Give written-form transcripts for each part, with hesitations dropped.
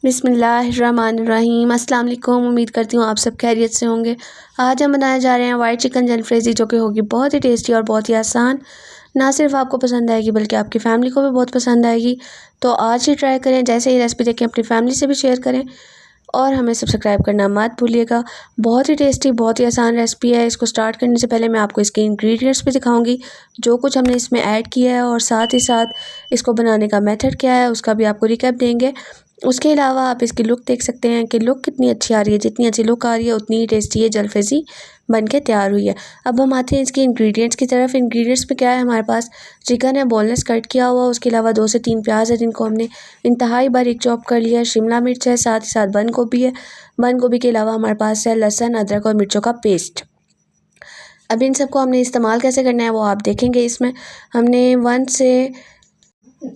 बिस्मिल्लाहिर्रहमानिर्रहीम। अस्सलाम वालेकुम। उम्मीद करती हूँ आप सब खैरियत से होंगे। आज हम बनाने जा रहे हैं वाइट चिकन जलफ्रेज़ी, जो कि होगी बहुत ही टेस्टी और बहुत ही आसान। ना सिर्फ आपको पसंद आएगी बल्कि आपकी फ़ैमिली को भी बहुत पसंद आएगी। तो आज ही ट्राई करें, जैसे ही रेसिपी देखें अपनी फ़ैमिली से भी शेयर करें और हमें सब्सक्राइब करना मत भूलिएगा। बहुत ही टेस्टी, बहुत ही आसान रेसिपी है। इसको स्टार्ट करने से पहले मैं आपको इसके इंग्रेडिएंट्स भी दिखाऊंगी, जो कुछ हमने इसमें ऐड किया है, और साथ ही साथ इसको बनाने का मेथड क्या है उसका भी आपको रिकैप देंगे। उसके अलावा आप इसकी लुक देख सकते हैं कि लुक कितनी अच्छी आ रही है। जितनी अच्छी लुक आ रही है उतनी ही टेस्टी ये जलफ्रेज़ी बन के तैयार हुई है। अब हम आते हैं इसके इंग्रेडिएंट्स की तरफ। इंग्रेडिएंट्स में क्या है, हमारे पास चिकन है बोनलेस कट किया हुआ, उसके अलावा 2 से 3 प्याज है जिनको हमने इंतहाई बारीक चॉप कर लिया है, शिमला मिर्च है, साथ ही साथ बंद गोभी है। बंद गोभी के अलावा हमारे पास है लहसुन, अदरक और मिर्चों का पेस्ट। अब इन सबको हमने इस्तेमाल कैसे करना है वो आप देखेंगे। इसमें हमने 1 से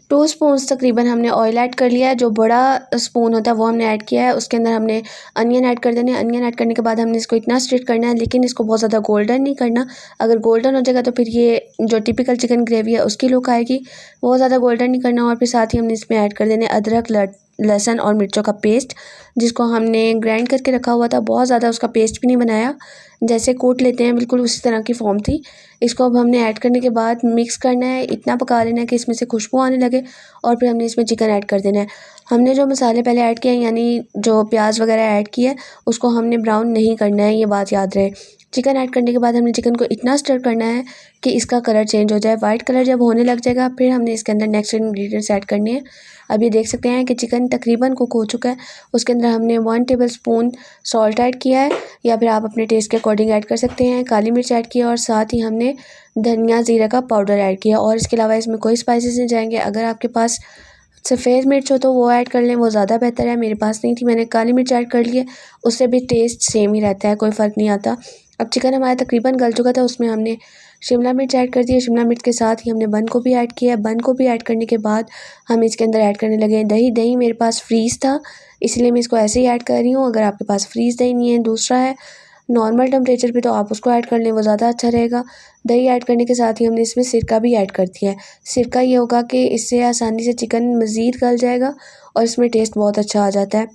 2 स्पून्स तकरीबन हमने ऑयल ऐड कर लिया है। जो बड़ा स्पून होता है वो हमने ऐड किया है। उसके अंदर हमने अनियन ऐड कर देने हैं। अनियन ऐड करने के बाद हमने इसको इतना स्टीट करना है, लेकिन इसको बहुत ज़्यादा गोल्डन नहीं करना। अगर गोल्डन हो जाएगा तो फिर ये जो टिपिकल चिकन ग्रेवी है उसकी लुक आएगी। बहुत ज़्यादा गोल्डन नहीं करना। और फिर साथ ही हमने इसमें ऐड कर देने अदरक, लहसुन और मिर्चों का पेस्ट, जिसको हमने ग्राइंड करके रखा हुआ था। बहुत ज़्यादा उसका पेस्ट भी नहीं बनाया, जैसे कूट लेते हैं बिल्कुल उसी तरह की फॉर्म थी। इसको अब हमने ऐड करने के बाद मिक्स करना है, इतना पका लेना है कि इसमें से खुशबू आने लगे, और फिर हमने इसमें चिकन ऐड कर देना है। हमने जो मसाले पहले ऐड किए हैं, यानी जो प्याज वगैरह ऐड किया है, उसको हमने ब्राउन नहीं करना है, ये बात याद रहे। चिकन ऐड करने के बाद हमने चिकन को इतना स्टर करना है कि इसका कलर चेंज हो जाए। वाइट कलर जब होने लग जाएगा फिर हमने इसके अंदर नेक्स्ट इंग्रेडिएंट्स ऐड करने हैं। अब ये देख सकते हैं कि चिकन तकरीबन कुक हो चुका है। उसके अंदर हमने 1 टेबलस्पून सॉल्ट ऐड किया है, या फिर आप अपने टेस्ट के अकॉर्डिंग ऐड कर सकते हैं। काली मिर्च ऐड किया, और साथ ही हमने धनिया ज़ीरा का पाउडर ऐड किया। और इसके अलावा इसमें कोई स्पाइसेस नहीं जाएंगे। अगर आपके पास सफ़ेद मिर्च हो तो वो ऐड कर लें, वो ज़्यादा बेहतर है। मेरे पास नहीं थी, मैंने काली मिर्च ऐड कर ली है। उससे भी टेस्ट सेम ही रहता है, कोई फ़र्क नहीं आता। अब चिकन हमारा तकरीबन गल चुका था, उसमें हमने शिमला मिर्च ऐड कर दी है। शिमला मिर्च के साथ ही हमने बंद गोभी ऐड किया है। बंद गोभी ऐड करने के बाद हम इसके अंदर ऐड करने लगे हैं दही। दही मेरे पास फ्रीज़ था, इसलिए मैं इसको ऐसे ही ऐड कर रही हूँ। अगर आपके पास फ्रीज़ दही नहीं है, दूसरा है नॉर्मल टेम्परेचर पे, तो आप उसको ऐड कर लें, वो ज़्यादा अच्छा रहेगा। दही ऐड करने के साथ ही हमने इसमें सिरका भी ऐड कर दिया है। सिरका ये होगा कि इससे आसानी से चिकन मज़ीद गल जाएगा और इसमें टेस्ट बहुत अच्छा आ जाता है।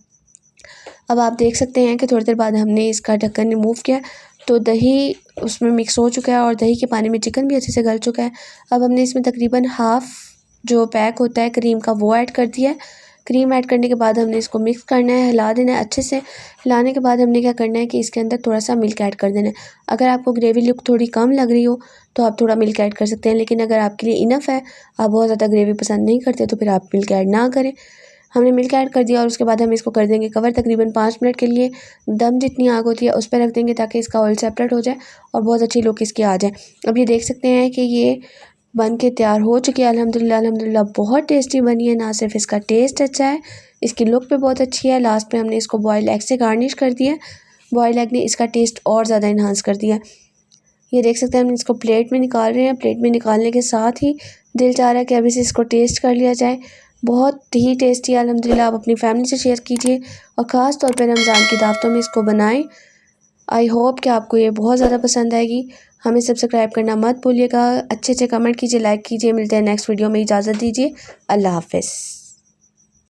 अब आप देख सकते हैं कि थोड़ी देर बाद हमने इसका ढक्कन रिमूव किया, तो दही उसमें मिक्स हो चुका है और दही के पानी में चिकन भी अच्छे से गल चुका है। अब हमने इसमें तकरीबन हाफ़ जो पैक होता है क्रीम का वो ऐड कर दिया है। क्रीम ऐड करने के बाद हमने इसको मिक्स करना है, हिला देना है अच्छे से। हिलाने के बाद हमने क्या करना है कि इसके अंदर थोड़ा सा मिल्क ऐड कर देना है। अगर आपको ग्रेवी लुक थोड़ी कम लग रही हो तो आप थोड़ा मिल्क ऐड कर सकते हैं, लेकिन अगर आपके लिए इनफ है, आप बहुत ज़्यादा ग्रेवी पसंद नहीं करते, तो फिर आप मिल्क ऐड ना करें। हमने मिल्क ऐड कर दिया और उसके बाद हम इसको कर देंगे कवर तकरीबन 5 मिनट के लिए। दम जितनी आग होती है उस पर रख देंगे ताकि इसका ऑयल सेपरेट हो जाए और बहुत अच्छी लुक इसकी आ जाए। अब ये देख सकते हैं कि ये बन के तैयार हो चुकी है। अल्हम्दुलिल्लाह अल्हम्दुलिल्लाह बहुत टेस्टी बनी है। ना सिर्फ इसका टेस्ट अच्छा है, इसकी लुक भी बहुत अच्छी है। लास्ट में हमने इसको बॉयल एग से गार्निश कर दिया। बॉयल एग ने इसका टेस्ट और ज़्यादा इन्हांस कर दिया। ये देख सकते हैं हम इसको प्लेट में निकाल रहे हैं। प्लेट में निकालने के साथ ही दिल चाह रहा है कि अभी से इसको टेस्ट कर लिया जाए। बहुत ही टेस्टी अल्हम्दुलिल्लाह। आप अपनी फैमिली से शेयर कीजिए और ख़ास तौर पर रमज़ान की दावतों में इसको बनाएं। आई होप कि आपको ये बहुत ज़्यादा पसंद आएगी। हमें सब्सक्राइब करना मत भूलिएगा। अच्छे अच्छे कमेंट कीजिए, लाइक कीजिए। मिलते हैं नेक्स्ट वीडियो में। इजाज़त दीजिए, अल्लाह हाफ़िज़।